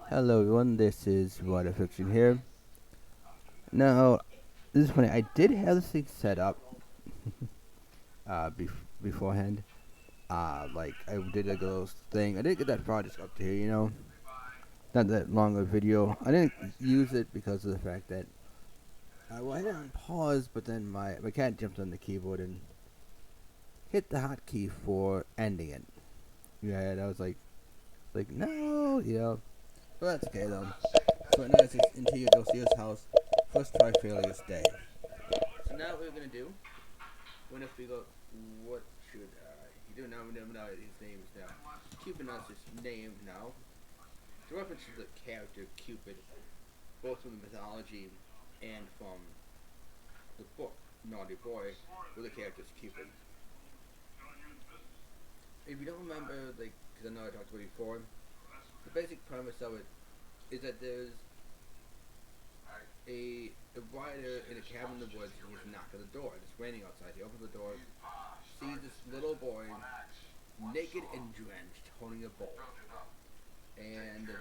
Hello everyone, this is Water Fiction here. Now, this is funny, I did have this thing set up beforehand. Like, I did like a little thing. I didn't get that far just up to here. Not that long of a video. I didn't use it because of the fact that I had it on pause, but then my cat jumped on the keyboard and hit the hotkey for ending it. Yeah, and I was like, no. But that's okay though. So right now it's just into your Dosia's house. First try failures day. So now what we're gonna do, we're gonna figure out what should he do now. We know his name is now Cupid. Not his name now. The reference to the character Cupid, both from the mythology and from the book Naughty Boy, where the character is Cupid. If you don't remember, like, because I know I talked about it before, the basic premise of it is that there's a rider in a cabin in the woods, and he's knocking on the door. It's raining outside. He opens the door, sees this little boy, naked and drenched, holding a bowl. And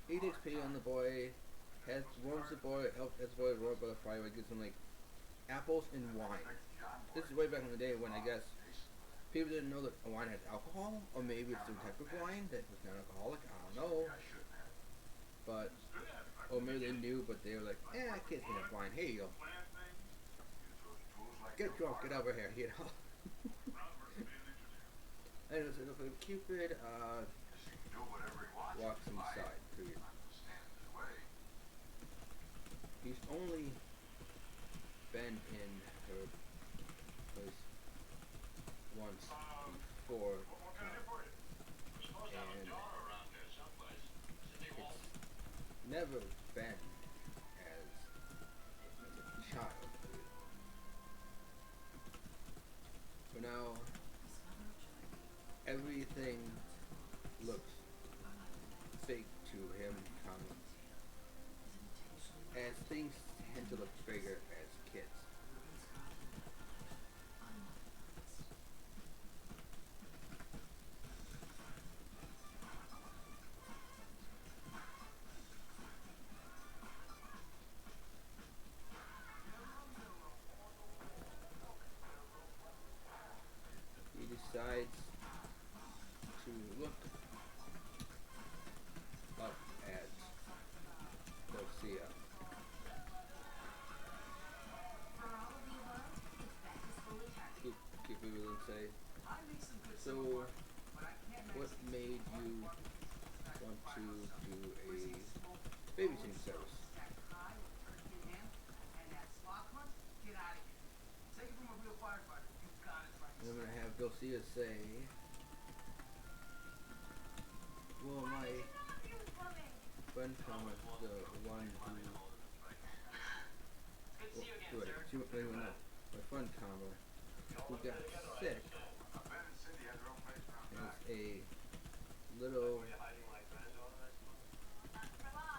he takes pity on the boy, warms the boy, helps the boy roar by the fire, gives him like apples and wine. This is way back in the day when I guess people didn't know that wine has alcohol, or maybe it's a type of wine that was non-alcoholic. I don't know, but or maybe they knew, but they were like, I can't drink wine. Here you go. Get drunk, get over here, Anyways, so Cupid walks inside. He's only been in her place once before, and it's never been as a child. But now, everything looks fake to him, as things tend to look bigger as kids. He decides to look up at Lucia. Keep it and say, so what made you want to do a babysitting service? And I'm gonna have Dulcia say, well, my friend Thomas, the one who, she won't even know. My friend Thomas, who got sick, has a little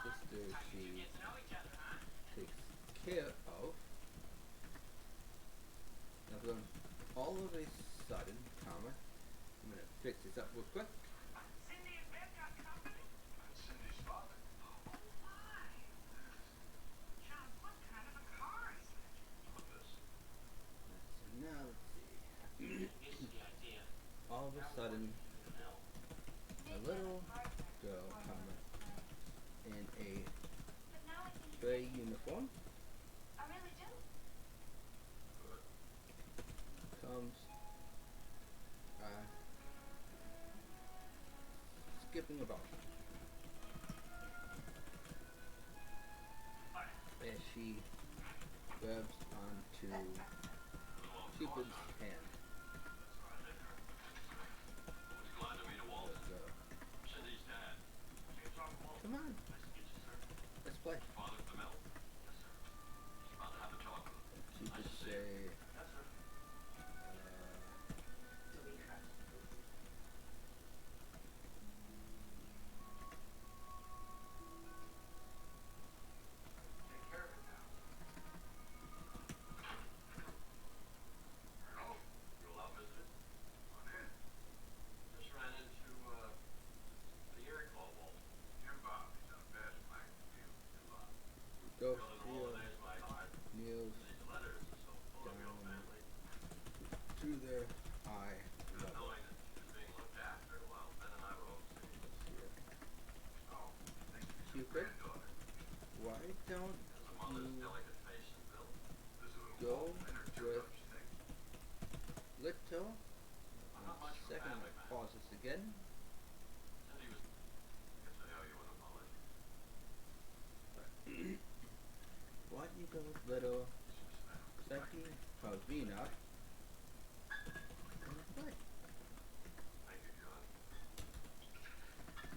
sister she takes care of. Now, then, all of a sudden, Thomas, I'm gonna fix this up real quick. So now let's see. All of a sudden, a little girl, Thomas, in a gray uniform, comes skipping about as she grabs onto Cupid's hand. Come on, let's play. Cupid say, pause this again. What you go, little Psyche Pavina? What?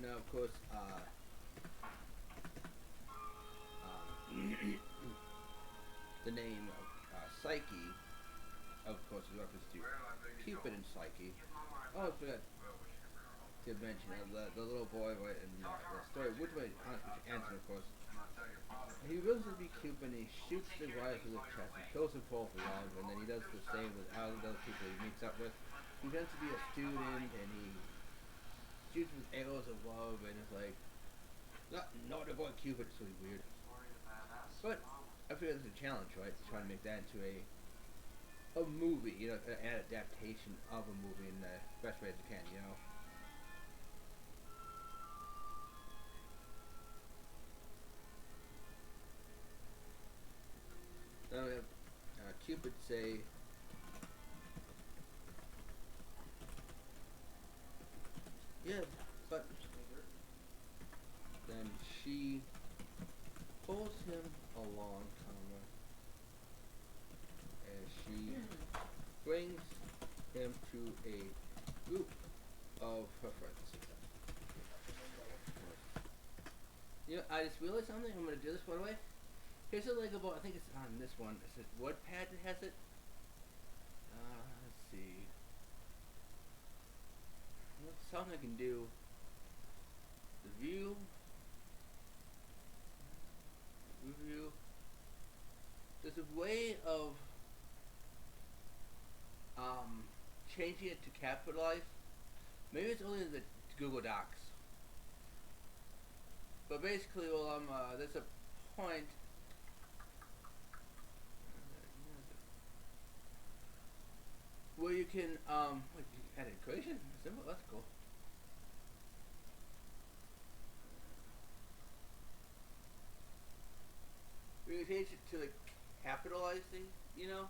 Now, of course, the name of Psyche, of course, is reference to Cupid and Psyche. Oh, I forgot to mention the little boy in the story, which way answer, of course. He wills to be Cupid and he shoots the guy through the chest and kills him for love, and then he does the same with all the other people he meets up with. He tends to be a student and he shoots with arrows of love, and it's like, not to avoid Cupid, it's really weird. But I feel it's a challenge, right? To try to make that into a movie, you know, an adaptation of a movie in the best way as you can, you know. Then we have Cupid say, yeah, but then she pulls him along, as she brings him to a group of her friends. You know, I just realized something. I'm gonna do this, by the way. Here's a link about, I think it's on this one. It says WordPad that has it. Let's see. What's something I can do? The view. Review. There's a way of changing it to capitalize. Maybe it's only in the Google Docs. But basically, well, there's a point. Where you can, add an equation? Simple, that's cool. We can change it to like capitalizing, you know?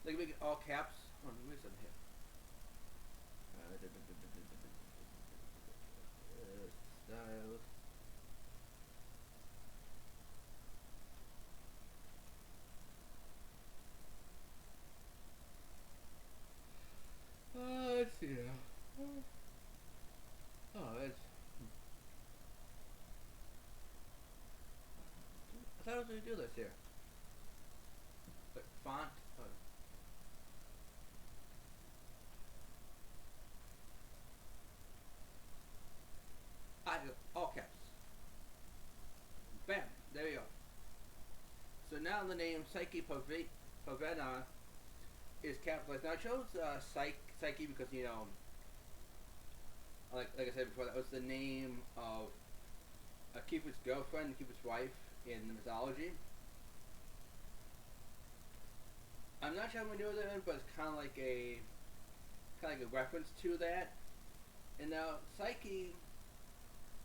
Like make it all caps. Oh, let me something here. Styles. Let's see now. Oh, that's. I thought I was going to do this here. But font. Oh. All caps. Bam! There we go. So now the name Psyche Pavena is capitalized. Now it shows Psyche because, you know, like I said before, that was the name of Cupid's girlfriend, Cupid's wife in the mythology. I'm not sure how I'm gonna do it, but it's kind of like a reference to that. And now Psyche,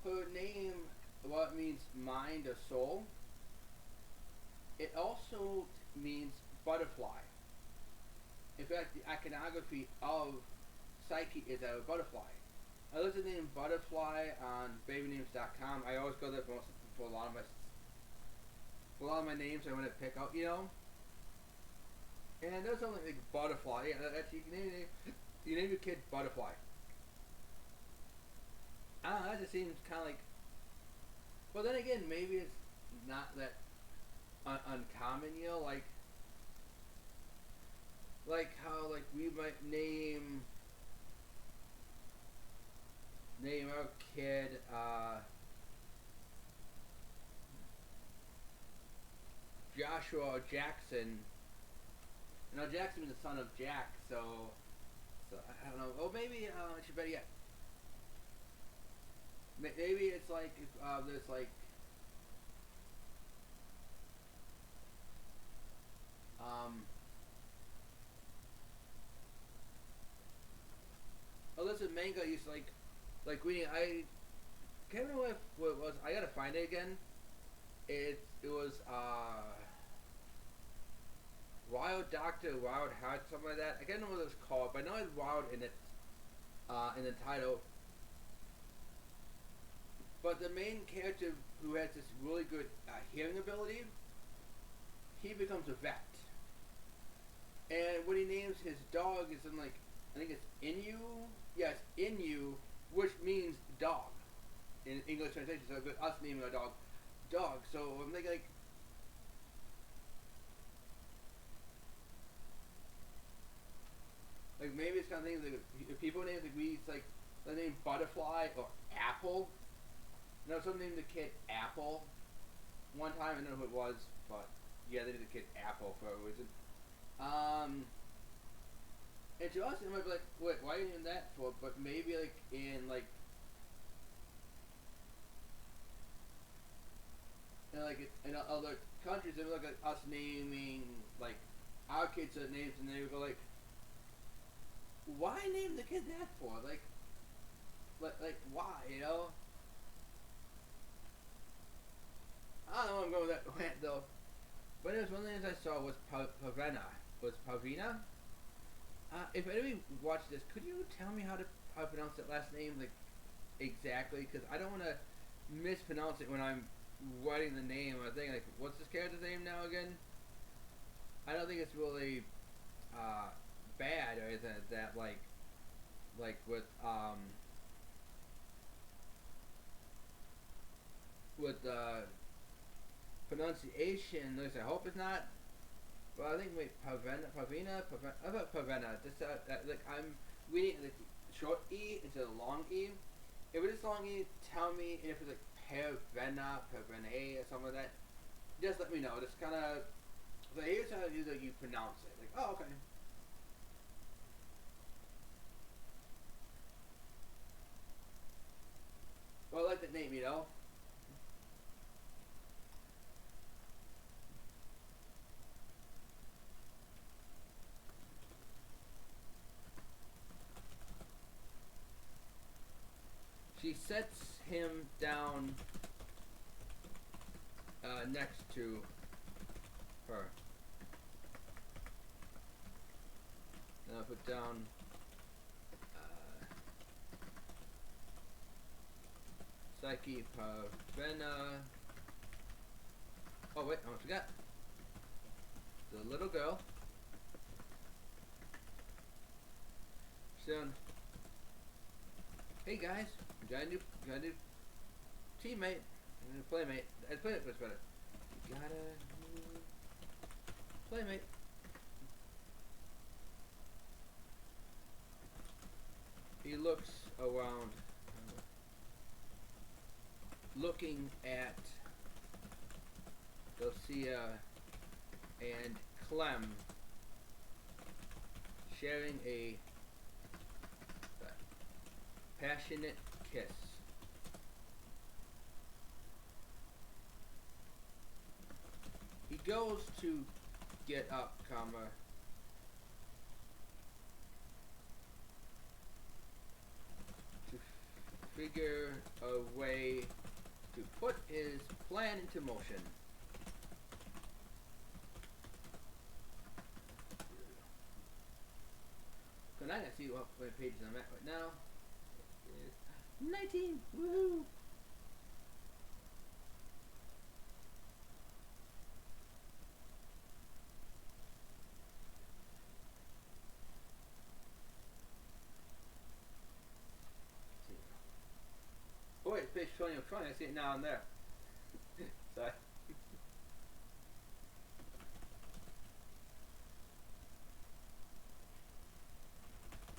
her name, well, it means mind or soul. It also means butterfly. In fact, the iconography of Psyche is a butterfly. I looked at the name Butterfly on babynames.com. I always go there for a lot of my names I want to pick out, you know. And there's something like Butterfly. Yeah, that's you name your kid Butterfly. I don't know, that just seems kind of like. Well, then again, maybe it's not that uncommon, you know, like how like we might name our kid Joshua or Jackson. You know, Jackson is the son of Jack, so I don't know. Oh, maybe it's better yet. Maybe it's like if there's like oh, there's a manga I used to like reading. I can't remember what it was. I gotta find it again. It was Wild Doctor, Wild Heart, something like that. I can't remember what it was called, but I know it had Wild in it. in the title. But the main character who has this really good hearing ability, he becomes a vet. And what he names his dog is in like, I think it's Inu? Yes, Inu, which means dog in English translation. So us naming our dog, dog. So I'm thinking like maybe it's kind of things like if people name like we like the name Butterfly or Apple. You know, someone named the kid Apple one time. I don't know who it was, but yeah, they named the kid Apple for a reason. Um, and to us, it might be like, wait, why are you doing that for? But maybe like like in other countries, they would look at us naming like our kids names, and they would go like, why name the kid that for? Like why? You know? I don't know where I'm going with that rant though. But it was one of the things I saw was Pavena. Was Pavina? If anybody watched this, could you tell me how to pronounce that last name like exactly? Because I don't want to mispronounce it when I'm writing the name. I think like, what's this character's name now again? I don't think it's really uh, bad or anything like that. Like with pronunciation. At least I hope it's not. Well, I think wait, Pavina. I thought Pavena. Just like I'm reading like short e instead of long e. If it is long e, tell me. And if it's like Pavena, Pavene, or something like that, just let me know. Just kind of. So here's how you pronounce it. Like, oh, okay. Well, I like the name, you know. She sets him down next to her. Then I'll put down Psyche Pavena. Oh wait, I forgot. The little girl. Soon. Hey guys, got a new teammate, a new playmate. Playmate was better. You got a new playmate. He looks around, looking at Dulcia and Clem sharing a passionate kiss. He goes to get up, comma, to figure a way to put his plan into motion. So now I see what pages I'm at right now. 19! Woohoo! Oh wait, it's page 20 of 20. I see it now and there. Sorry.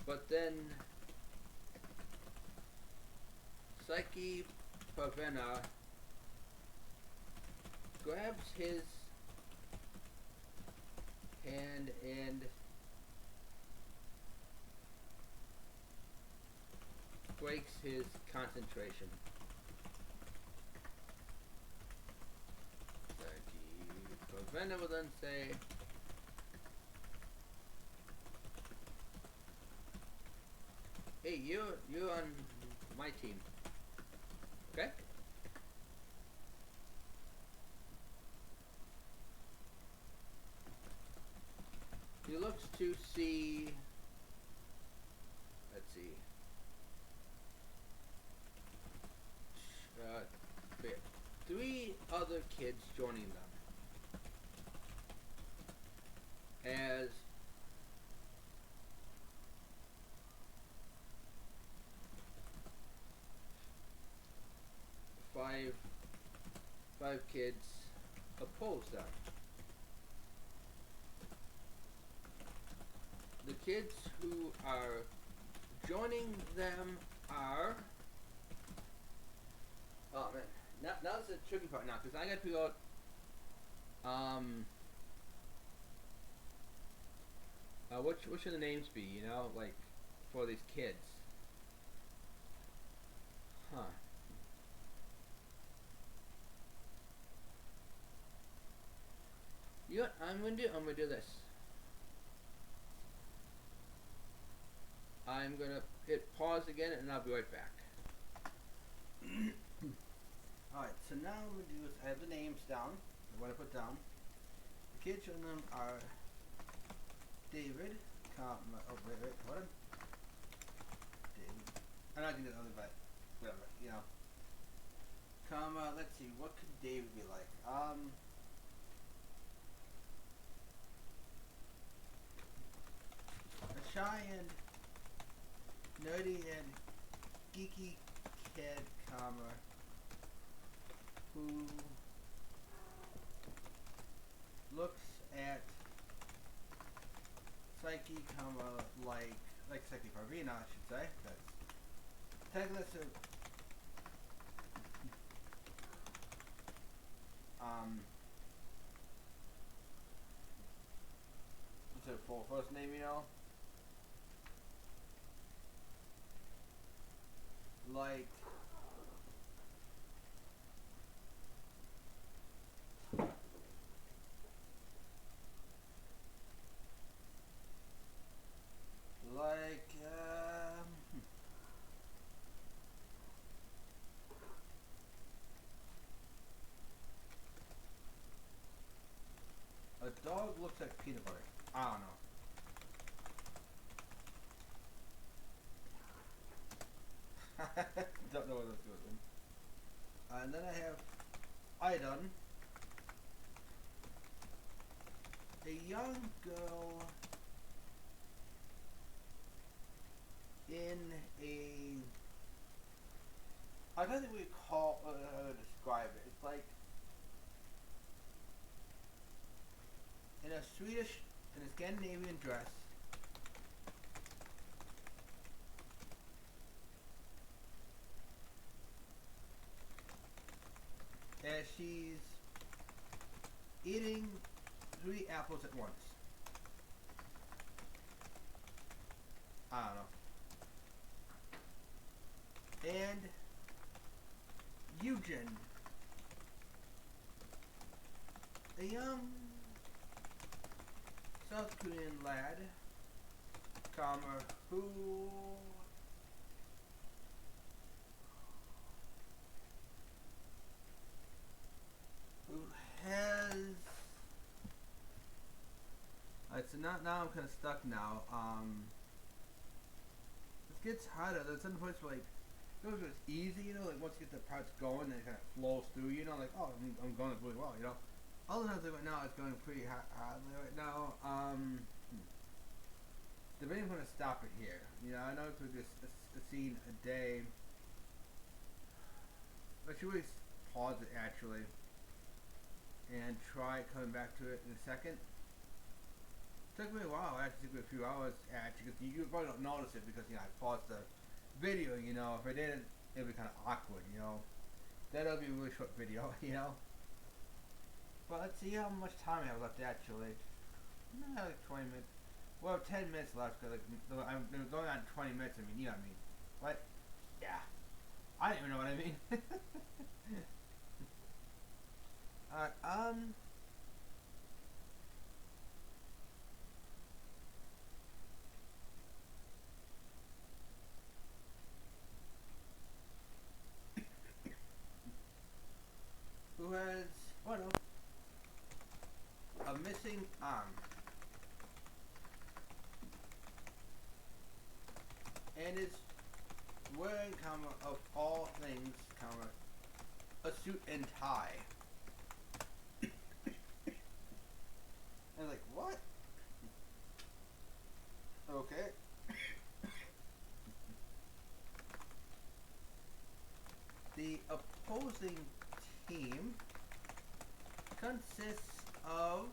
But then Psyche Pavena grabs his hand and breaks his concentration. Psyche Pavena will then say, "Hey, you're on my team, okay?" He looks to see. Let's see. 3 other kids joining them as five kids oppose them. The kids who are joining them are. Oh man, now's the tricky part now because I got to figure out. What should the names be? You know, like for these kids. Huh. You know what I'm gonna do? I'm gonna do this. I'm gonna hit pause again and I'll be right back. Alright, so now I'm gonna do is I have the names down. What I put down. The kids on them are David, oh wait, what? David. I'm not gonna do other, but whatever, you know. Comma, let's see, what could David be like? A shy and nerdy and geeky kid, comma, who looks at Psyche, comma, like Psyche Parvina, I should say. That's technically what's her full first name, you know? Like a dog looks like peanut butter. I don't know. Don't know what that's good. And then I have Idun, a young girl in a. I don't think we call how to describe it. It's like in a Scandinavian dress. As she's eating 3 apples at once. I don't know. And Eugen, a young South Korean lad, comma, who has. Alright, so now I'm kind of stuck now. This gets harder. There's some parts where, like, those are easy, you know, like once you get the parts going, then it kind of flows through, you know, like, oh, I'm going really well, you know. Other times, like right now, it's going pretty hardly right now. Debating if I'm going to stop it here. You know, I know it's just a scene a day. I should really pause it, actually, and try coming back to it in a second. It took me a while, actually. It took me a few hours, actually, because you probably don't notice it because, you know, I paused the video, you know. If I didn't, it would be kind of awkward, you know. That'll be a really short video, you know. But let's see how much time I have left, actually. Like 20 minutes. Well, 10 minutes left, because like, I'm going on 20 minutes, I mean, you know what I mean. What? Yeah. I don't even know what I mean. Alright, who has, well, a missing arm. And is wearing, comma, of all things, comma, a suit and tie. I was like, what? Okay. The opposing team consists of.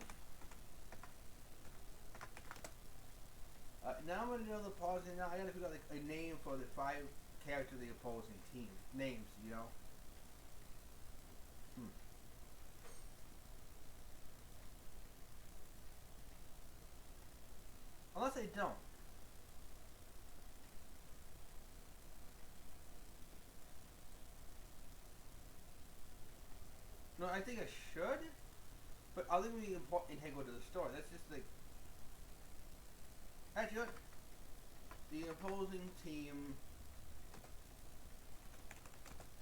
Now I'm gonna know the opposing. Now I gotta figure out like a name for the 5 characters of the opposing team. Names, you know. Unless I don't. No, I think I should. But I'll leave me integral to the story. That's just like. Actually, the opposing team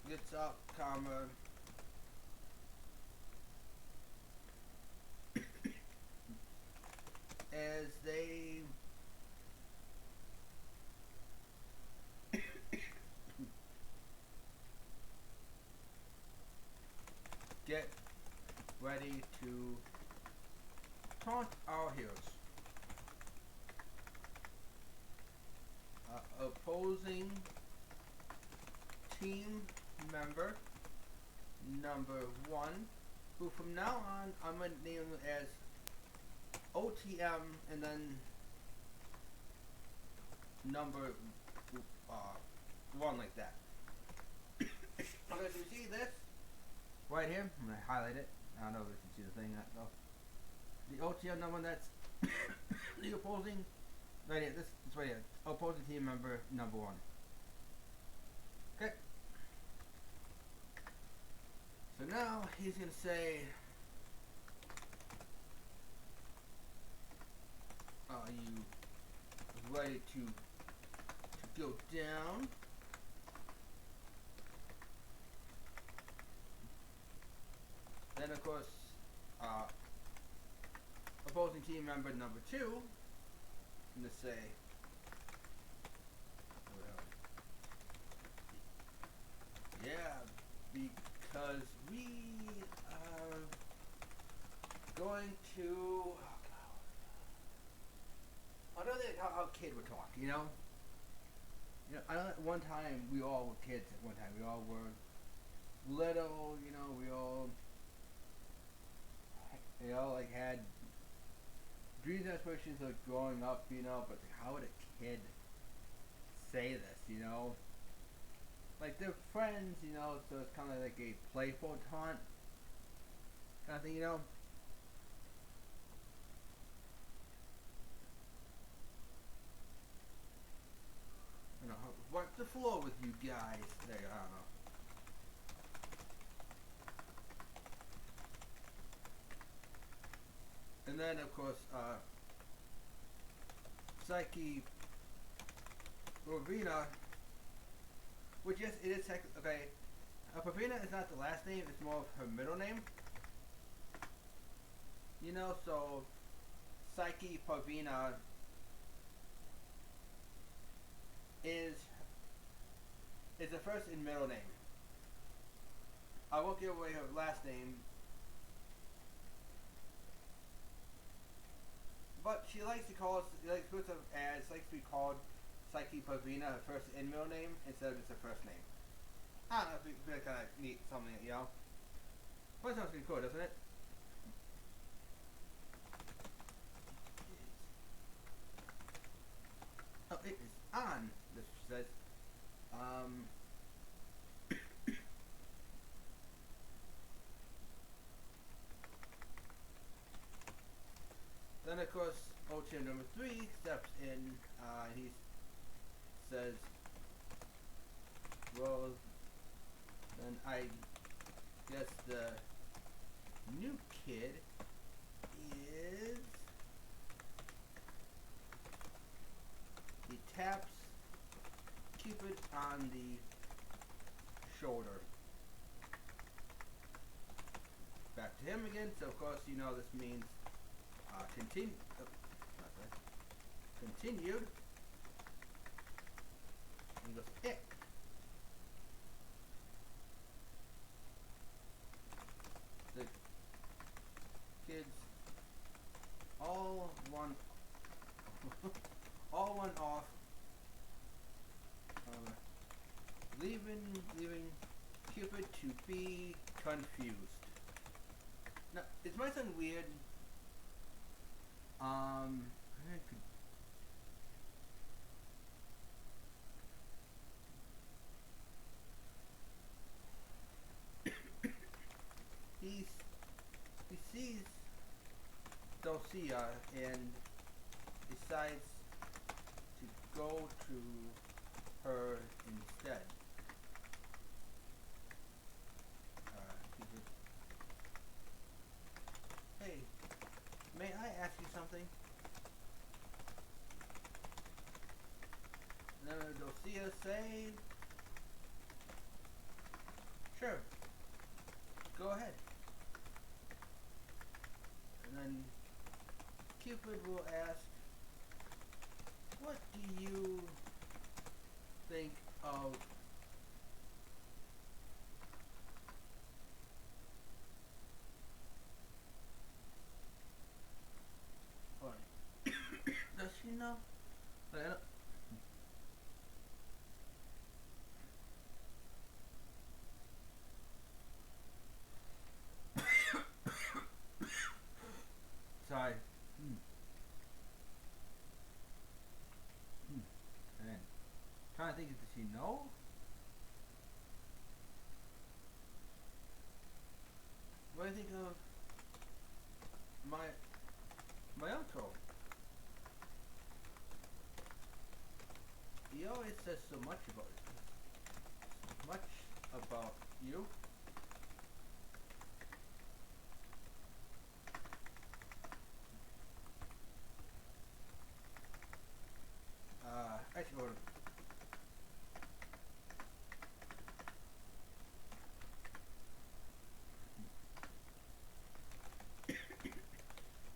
gets up, comma. As they get ready to taunt our heroes. Opposing team member number 1, who from now on I'm going to name him as OTM and then number 1 like that. Okay, so you see this right here? I'm going to highlight it. I don't know if you can see the thing though. The OTM number that's the opposing. Right here, this right here. Opposing team member number 1. Okay. So now he's gonna say, "Are you ready to go down?" Then of course, opposing team member number 2. I'm gonna say, yeah, because we are going to. I don't think how kid would talk, you know. You know, I know at one time we all were kids. At one time we all were little, you know. We all like had dreams and aspirations of growing up, you know. But how would a kid say this, you know? Like they're friends, you know, so it's kind of like a playful taunt kind of thing, you know. You know, wipe the floor with you guys. There, I don't know. And then of course, Psyche Rovina, which yes, it is okay. Pavina is not the last name; it's more of her middle name. You know, so Psyche Pavina is the first and middle name. I won't give away her last name, but she likes to call us. Likes to be called Psyche Pavina, her first and middle name, instead of just her first name. I don't know, it's really kind of neat, something, you know. But it sounds pretty cool, doesn't it? Oh, it is on, this says. Then of course, OTM number 3 steps in, he says, well, then I guess the new kid is, he taps Cupid on the shoulder. Back to him again, so of course you know this means continued. And goes ick. leaving Cupid to be confused. Now, it might sound weird. I could he sees Dulcia and decides to go to her instead. Cupid, hey, may I ask you something? And then Dulcia say, sure, go ahead. And then Cupid will ask, what do you think of funny? Does she know? Like, I don't, sorry. And then, trying to think, does she know? What do you think of my uncle? He always says so much about you. Actually,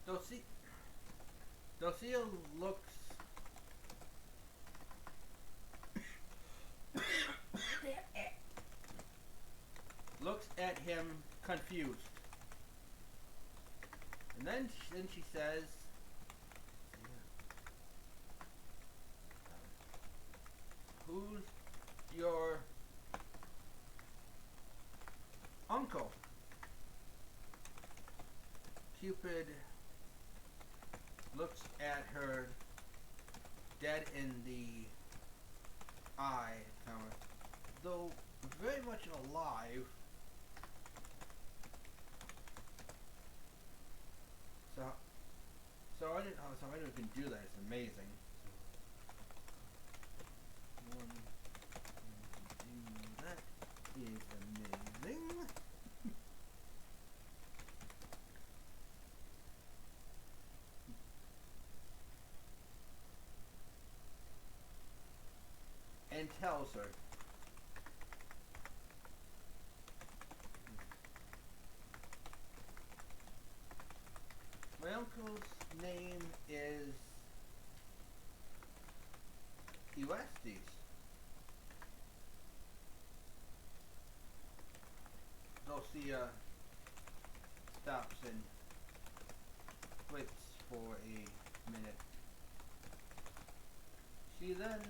Dulcia, Dulcia looks at him confused, and then she says, "Who's your uncle?" Cupid looks at her dead in the eye, though very much alive. So, I didn't can do that. It's amazing. That is amazing. And tells her. My uncle's name is Elastes. Dulcia stops and waits for a minute. She then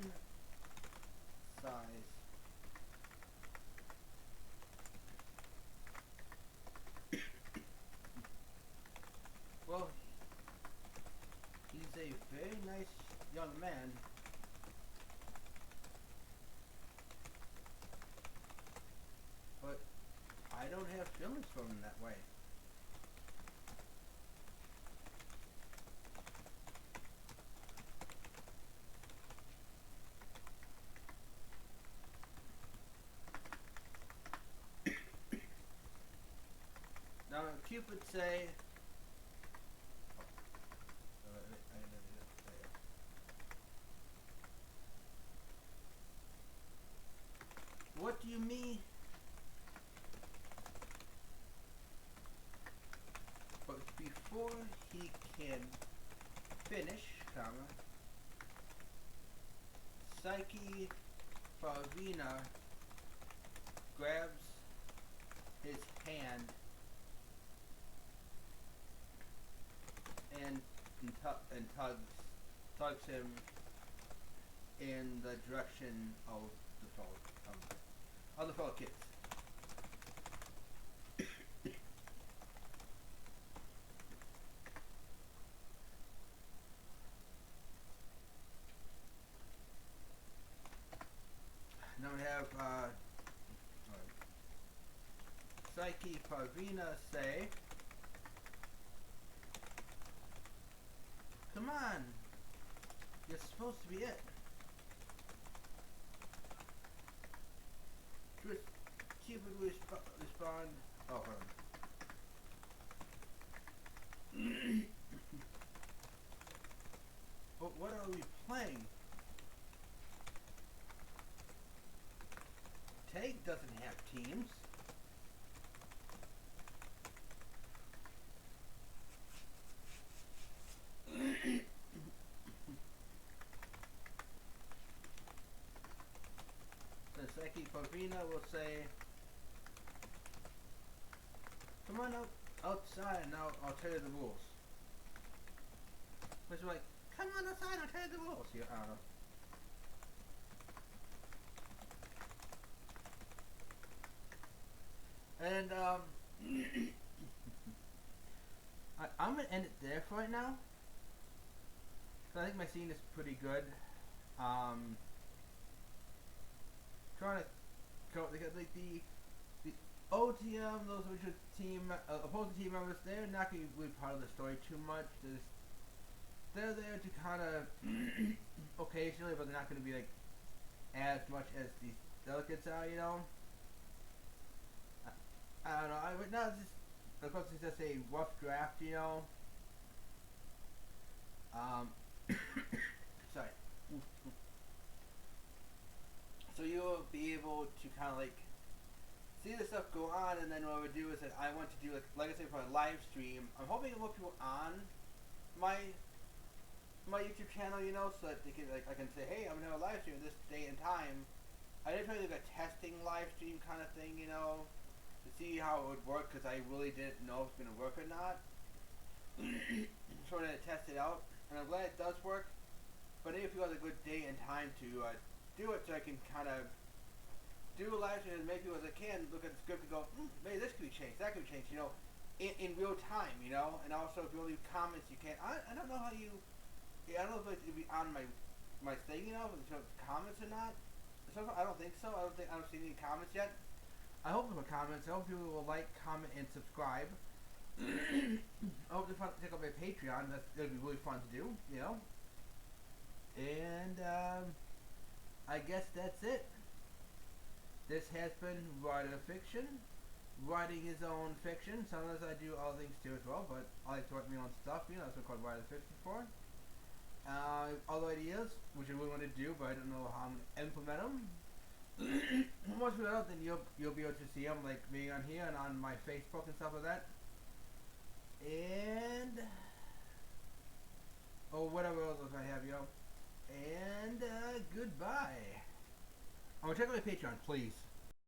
sighs. Well, he's a very nice young man. But I don't have feelings for him that way. Now Cupid say, what do you mean? But before he can finish, Psyche Favina grabs his hand and tugs him in the direction of the phone. with all kids. Now we have Psyche Parvina say, "Come on, you're supposed to be it." Cupid will respond. Oh, hold on. But what are we playing? Tag doesn't have teams. The Seki Pavina will say, "Come on outside and I'll tell you the rules." Which is like, "Come on outside, I'll tell you the rules." Yeah, I don't know. And I'm gonna end it there for right now. Cause I think my scene is pretty good. Trying to go because like the OTM, those original team opposing team members, they're not gonna be really part of the story too much. They're there to kind of occasionally, but they're not gonna be like as much as these other kids are, you know. I don't know. Right now it's just, of course, it's just a rough draft, you know. Sorry. So you'll be able to kind of like see this stuff go on, and then what I would do is that I want to do like I said for a live stream. I'm hoping to more people on my YouTube channel, you know, so that they can like I can say, hey, I'm gonna have a live stream this day and time. I did try to do like a testing live stream kind of thing, you know, to see how it would work because I really didn't know if it's gonna work or not. Sort of test it out, and I'm glad it does work. But if you have a good day and time to do it, so I can kind of do a live stream and make people as I can look at the script and go, maybe this could be changed, that could be changed, you know, in real time, you know. And also, if you leave comments, you can't. I don't know how you. Yeah, I don't know if it'd be on my thing, you know, if it's comments or not. I don't think so. I don't see any comments yet. I hope for comments. I hope people will like, comment, and subscribe. I hope to check out my Patreon. That'd be really fun to do, you know. And I guess that's it. This has been Writer Fiction. Writing his own fiction. Sometimes I do other things too as well, but I like to write my own stuff, you know, that's what I call Writer Fiction for. Other ideas, which I really want to do, but I don't know how I'm going to implement them. Once we out, then you'll be able to see them, like me on here and on my Facebook and stuff like that. And or whatever else I have, yo. And goodbye. I'm gonna check out my Patreon, please.